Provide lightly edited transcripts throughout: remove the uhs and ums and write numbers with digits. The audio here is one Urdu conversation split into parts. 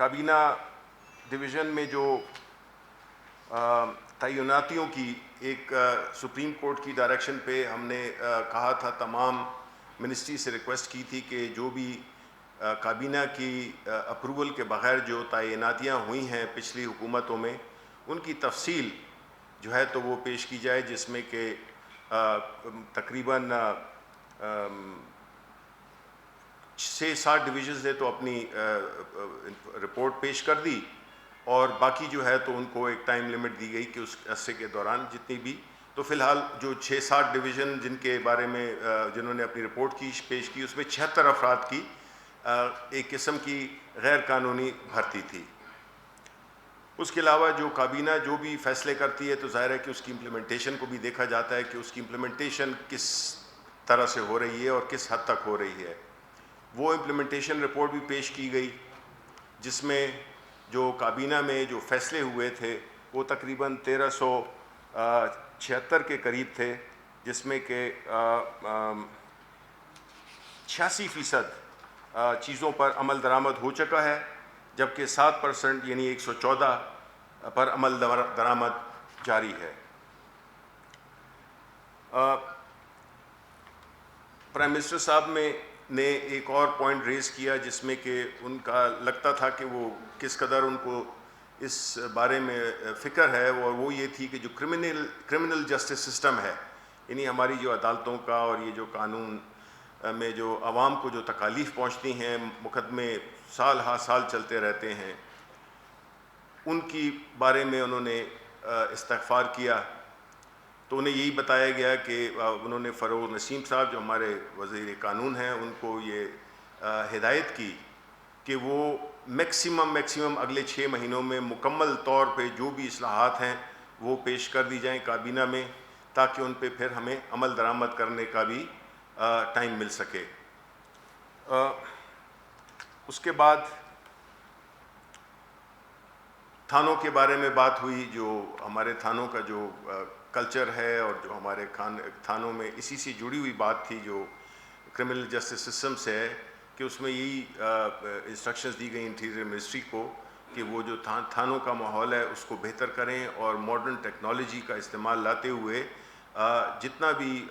کابینہ ڈویژن میں جو تعیناتیوں کی ایک سپریم کورٹ کی ڈائریکشن پہ ہم نے کہا تھا، تمام منسٹری سے ریکویسٹ کی تھی کہ جو بھی کابینہ کی اپروول کے بغیر جو تعیناتیاں ہوئی ہیں پچھلی حکومتوں میں، ان کی تفصیل جو ہے تو وہ پیش کی جائے، جس میں کہ تقریباً 6-7 ڈویژنز نے تو اپنی رپورٹ پیش کر دی، اور باقی جو ہے تو ان کو ایک ٹائم لمٹ دی گئی کہ اس عرصے کے دوران جتنی بھی، تو فی الحال جو 6-7 ڈویژن جن کے بارے میں جنہوں نے اپنی رپورٹ پیش کی، اس میں 76 افراد کی ایک قسم کی غیر قانونی بھرتی تھی۔ اس کے علاوہ جو کابینہ جو بھی فیصلے کرتی ہے تو ظاہر ہے کہ اس کی امپلیمنٹیشن کو بھی دیکھا جاتا ہے کہ اس کی امپلیمنٹیشن کس طرح سے ہو رہی ہے اور کس حد تک ہو رہی ہے۔ وہ امپلیمنٹیشن رپورٹ بھی پیش کی گئی، جس میں جو کابینہ میں جو فیصلے ہوئے تھے وہ تقریباً 1376 کے قریب تھے، جس میں کہ 86% چیزوں پر عمل درآمد ہو چکا ہے، جبکہ 7% یعنی 114 پر عمل درآمد جاری ہے۔ پرائم منسٹر صاحب نے ایک اور پوائنٹ ریز کیا، جس میں کہ ان کا لگتا تھا کہ وہ کس قدر ان کو اس بارے میں فکر ہے، اور وہ یہ تھی کہ جو کرمنل جسٹس سسٹم ہے، یعنی ہماری جو عدالتوں کا اور یہ جو قانون میں جو عوام کو جو تکالیف پہنچتی ہیں، مقدمے سال ہا سال چلتے رہتے ہیں، ان کی بارے میں انہوں نے استغفار کیا۔ تو انہیں یہی بتایا گیا کہ انہوں نے فروغ نسیم صاحب جو ہمارے وزیر قانون ہیں، ان کو یہ ہدایت کی کہ وہ میکسیمم اگلے 6 مہینوں میں مکمل طور پہ جو بھی اصلاحات ہیں وہ پیش کر دی جائیں کابینہ میں، تاکہ ان پہ پھر ہمیں عمل درآمد کرنے کا بھی ٹائم مل سکے۔ اس کے بعد تھانوں کے بارے میں بات ہوئی، جو ہمارے تھانوں کا جو کلچر ہے اور جو ہمارے تھانوں میں اسی سے جڑی ہوئی بات تھی جو کرمنل جسٹس سسٹم سے ہے، کہ اس میں یہی انسٹرکشنز دی گئی انٹیریئر منسٹری کو کہ وہ جو تھانوں کا ماحول ہے اس کو بہتر کریں، اور ماڈرن ٹیکنالوجی کا استعمال لاتے ہوئے جتنا بھی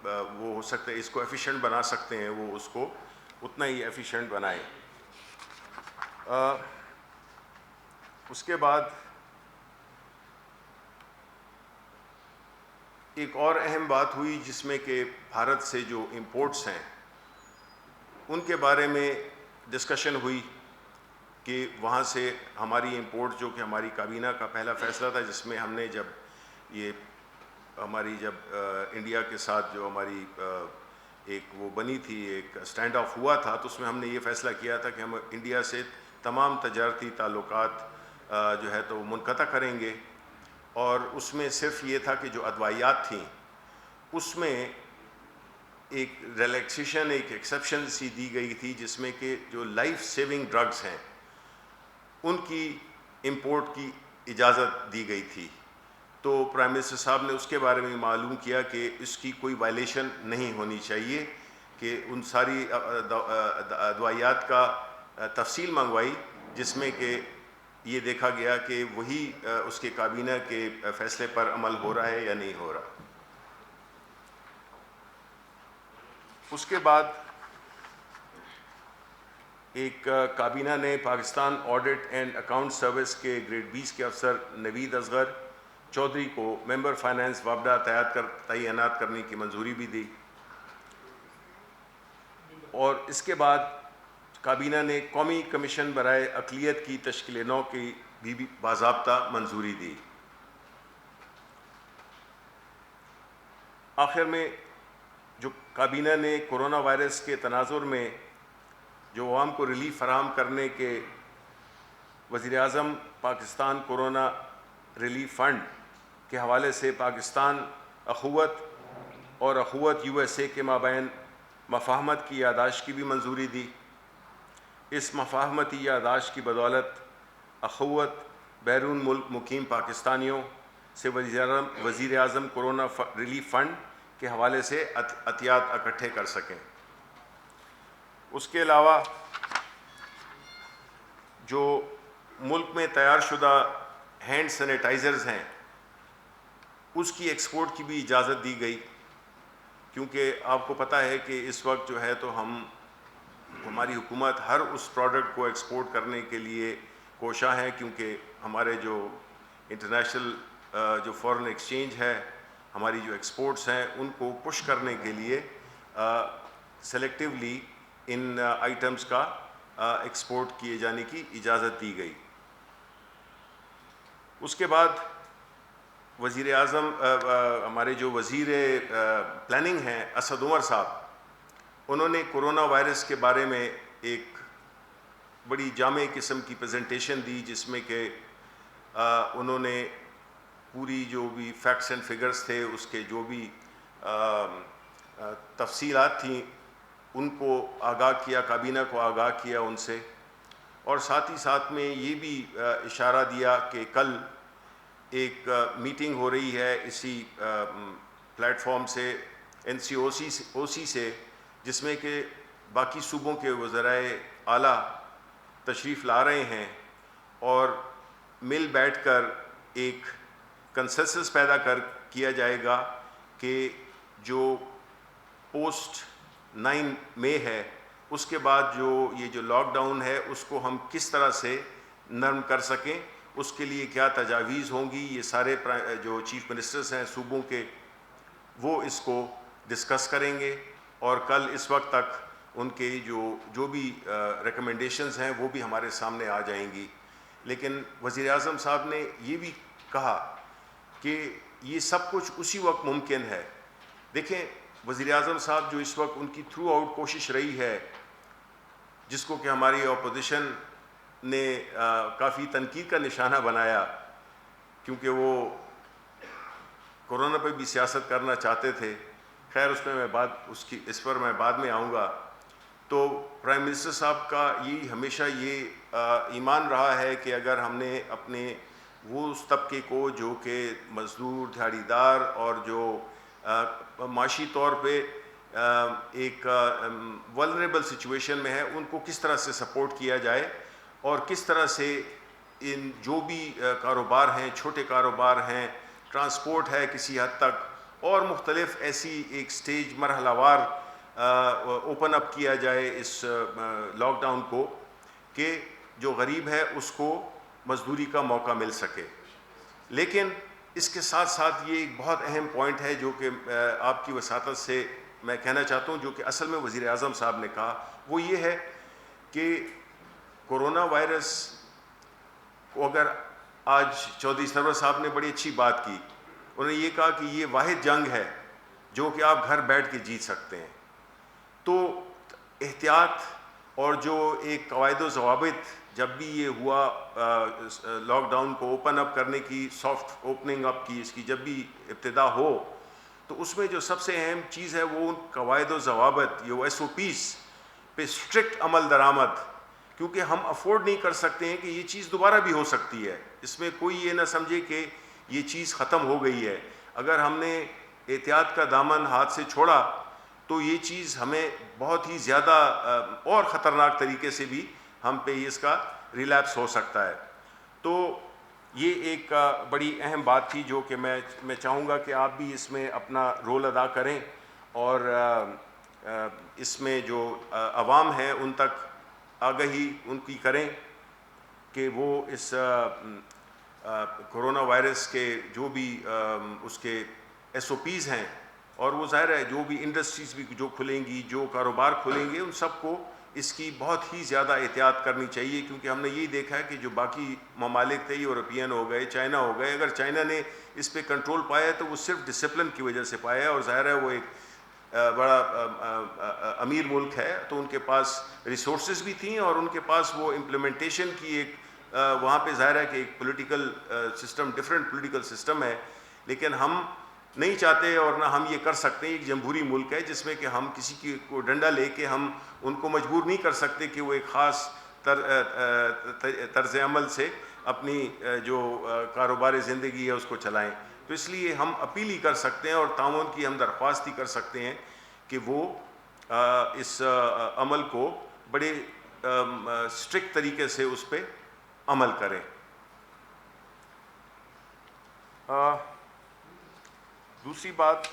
وہ ہو سکتا ہے اس کو ایفیشینٹ بنا سکتے ہیں، وہ اس کو اتنا ہی ایفیشینٹ بنائیں۔ اس کے بعد ایک اور اہم بات ہوئی، جس میں کہ بھارت سے جو امپورٹس ہیں ان کے بارے میں ڈسکشن ہوئی کہ وہاں سے ہماری امپورٹ، جو کہ ہماری کابینہ کا پہلا فیصلہ تھا، جس میں ہم نے جب انڈیا کے ساتھ جو ہماری ایک وہ بنی تھی، ایک اسٹینڈ آف ہوا تھا، تو اس میں ہم نے یہ فیصلہ کیا تھا کہ ہم انڈیا سے تمام تجارتی تعلقات جو ہے تو منقطع کریں گے، اور اس میں صرف یہ تھا کہ جو ادویات تھیں اس میں ایک ریلیکسیشن، ایک ایکسیپشن سی دی گئی تھی، جس میں کہ جو لائف سیونگ ڈرگز ہیں ان کی امپورٹ کی اجازت دی گئی تھی۔ تو پرائم منسٹر صاحب نے اس کے بارے میں معلوم کیا کہ اس کی کوئی وائلیشن نہیں ہونی چاہیے، کہ ان ساری ادویات کا تفصیل منگوائی، جس میں کہ یہ دیکھا گیا کہ وہی اس کے کابینہ کے فیصلے پر عمل ہو رہا ہے یا نہیں ہو رہا۔ اس کے بعد ایک کابینہ نے Pakistan audit and account service کے گریڈ 20 کے افسر نوید اصغر چودھری کو ممبر فائنانس وابڈہ تعینات کرنے کی منظوری بھی دی، اور اس کے بعد کابینہ نے قومی کمیشن برائے اقلیت کی تشکیل نو کی بھی باضابطہ منظوری دی۔ آخر میں جو کابینہ نے کورونا وائرس کے تناظر میں جو عوام کو ریلیف فراہم کرنے کے وزیر اعظم پاکستان کورونا ریلیف فنڈ کے حوالے سے پاکستان اخوت اور اخوت USA کے مابین مفاہمت کی یادداشت کی بھی منظوری دی۔ اس مفاہمتی یادداشت کی بدولت اخوت بیرون ملک مقیم پاکستانیوں سے وزیر اعظم کورونا ریلیف فنڈ کے حوالے سے عطیات اکٹھے کر سکیں۔ اس کے علاوہ جو ملک میں تیار شدہ ہینڈ سینیٹائزرز ہیں اس کی ایکسپورٹ کی بھی اجازت دی گئی، کیونکہ آپ کو پتہ ہے کہ اس وقت جو ہے تو ہماری حکومت ہر اس پروڈکٹ کو ایکسپورٹ کرنے کے لیے کوشاں ہے، کیونکہ ہمارے جو انٹرنیشنل جو فورن ایکسچینج ہے، ہماری جو ایکسپورٹس ہیں ان کو پش کرنے کے لیے سلیکٹیولی ان آئٹمز کا ایکسپورٹ کیے جانے کی اجازت دی گئی۔ اس کے بعد وزیر اعظم ہمارے جو وزیر پلاننگ ہیں اسد عمر صاحب، انہوں نے کرونا وائرس کے بارے میں ایک بڑی جامع قسم کی پریزنٹیشن دی، جس میں کہ انہوں نے پوری جو بھی فیکٹس اینڈ فگرز تھے، اس کے جو بھی تفصیلات تھیں ان کو آگاہ کیا، کابینہ کو آگاہ کیا ان سے، اور ساتھ ہی ساتھ میں یہ بھی اشارہ دیا کہ کل ایک میٹنگ ہو رہی ہے اسی پلیٹ فارم سے او سی سے، جس میں کہ باقی صوبوں کے وزرائے اعلیٰ تشریف لا رہے ہیں، اور مل بیٹھ کر ایک کنسنسس پیدا کیا جائے گا کہ جو پوسٹ 9 مئی ہے اس کے بعد یہ جو لاک ڈاؤن ہے اس کو ہم کس طرح سے نرم کر سکیں، اس کے لیے کیا تجاویز ہوں گی، یہ سارے جو چیف منسٹرز ہیں صوبوں کے وہ اس کو ڈسکس کریں گے، اور کل اس وقت تک ان کے جو بھی ریکمنڈیشنز ہیں وہ بھی ہمارے سامنے آ جائیں گی۔ لیکن وزیر اعظم صاحب نے یہ بھی کہا کہ یہ سب کچھ اسی وقت ممکن ہے۔ دیکھیں وزیر اعظم صاحب جو اس وقت ان کی تھرو آؤٹ کوشش رہی ہے، جس کو کہ ہماری اپوزیشن نے کافی تنقید کا نشانہ بنایا، کیونکہ وہ کورونا پہ بھی سیاست کرنا چاہتے تھے، خیر اس پر میں بعد میں آؤں گا۔ تو پرائم منسٹر صاحب کا ہمیشہ یہ ایمان رہا ہے کہ اگر ہم نے اپنے وہ اس طبقے کو جو کہ مزدور، دیہڑی دار اور جو معاشی طور پہ ایک ولنریبل سچویشن میں ہے، ان کو کس طرح سے سپورٹ کیا جائے، اور کس طرح سے ان جو بھی کاروبار ہیں، چھوٹے کاروبار ہیں، ٹرانسپورٹ ہے کسی حد تک، اور مختلف ایسی ایک سٹیج مرحلہ وار اوپن اپ کیا جائے اس لاک ڈاؤن کو، کہ جو غریب ہے اس کو مزدوری کا موقع مل سکے۔ لیکن اس کے ساتھ ساتھ یہ ایک بہت اہم پوائنٹ ہے جو کہ آپ کی وساطت سے میں کہنا چاہتا ہوں، جو کہ اصل میں وزیر اعظم صاحب نے کہا، وہ یہ ہے کہ کورونا وائرس کو اگر آج چودھری سرور صاحب نے بڑی اچھی بات کی، انہوں نے یہ کہا کہ یہ واحد جنگ ہے جو کہ آپ گھر بیٹھ کے جیت سکتے ہیں۔ تو احتیاط اور جو ایک قواعد و ضوابط، جب بھی یہ ہوا لاک ڈاؤن کو اوپن اپ کرنے کی، سافٹ اوپننگ اپ کی، اس کی جب بھی ابتدا ہو، تو اس میں جو سب سے اہم چیز ہے وہ ان قواعد و ضوابط، یہ ایس او پیز پہ اسٹرکٹ عمل درآمد، کیونکہ ہم افورڈ نہیں کر سکتے ہیں کہ یہ چیز دوبارہ بھی ہو سکتی ہے۔ اس میں کوئی یہ نہ سمجھے کہ یہ چیز ختم ہو گئی ہے۔ اگر ہم نے احتیاط کا دامن ہاتھ سے چھوڑا تو یہ چیز ہمیں بہت ہی زیادہ اور خطرناک طریقے سے بھی ہم پہ اس کا ریلیپس ہو سکتا ہے۔ تو یہ ایک بڑی اہم بات تھی جو کہ میں چاہوں گا کہ آپ بھی اس میں اپنا رول ادا کریں، اور اس میں جو عوام ہیں ان تک آگہی ان کی کریں کہ وہ اس کورونا وائرس کے جو بھی اس کے ایس او پیز ہیں، اور وہ ظاہر ہے جو بھی انڈسٹریز بھی جو کھلیں گی، جو کاروبار کھلیں گے، ان سب کو اس کی بہت ہی زیادہ احتیاط کرنی چاہیے، کیونکہ ہم نے یہی دیکھا ہے کہ جو باقی ممالک تھے، یورپین ہو گئے، چائنا ہو گئے، اگر چائنا نے اس پہ کنٹرول پایا ہے تو وہ صرف ڈسپلن کی وجہ سے پایا ہے، اور ظاہر ہے وہ ایک بڑا امیر ملک ہے، تو ان کے پاس ریسورسز بھی تھیں، اور ان کے پاس وہ امپلیمنٹیشن کی ایک وہاں پہ ظاہر ہے کہ ایک political system, different political system ہے۔ لیکن ہم نہیں چاہتے اور نہ ہم یہ کر سکتے ہیں، ایک جمہوری ملک ہے جس میں کہ ہم کسی کو ڈنڈا لے کے ہم ان کو مجبور نہیں کر سکتے کہ وہ ایک خاص طرز عمل سے اپنی جو کاروبار زندگی ہے اس کو چلائیں۔ تو اس لیے ہم اپیل ہی کر سکتے ہیں اور تعاون کی ہم درخواست ہی کر سکتے ہیں کہ وہ اس عمل کو بڑے اسٹرکٹ طریقے سے اس پہ عمل کریں. دوسری بات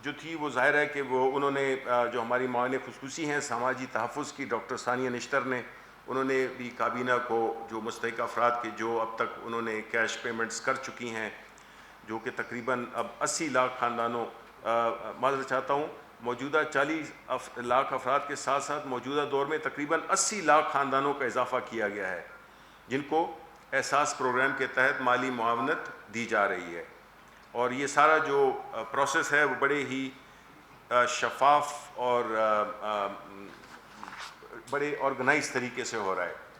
جو تھی وہ ظاہر ہے کہ وہ انہوں نے جو ہماری معاون خصوصی ہیں سماجی تحفظ کی ڈاکٹر ثانیہ نشتر نے، انہوں نے بھی کابینہ کو جو مستحق افراد کے جو اب تک انہوں نے کیش پیمنٹس کر چکی ہیں، جو کہ تقریباً اب 80 لاکھ خاندانوں، معذرت چاہتا ہوں، موجودہ 40 لاکھ افراد کے ساتھ ساتھ موجودہ دور میں تقریباً 80 لاکھ خاندانوں کا اضافہ کیا گیا ہے جن کو احساس پروگرام کے تحت مالی معاونت دی جا رہی ہے. اور یہ سارا جو پروسیس ہے وہ بڑے ہی شفاف اور بڑے آرگنائز طریقے سے ہو رہا ہے.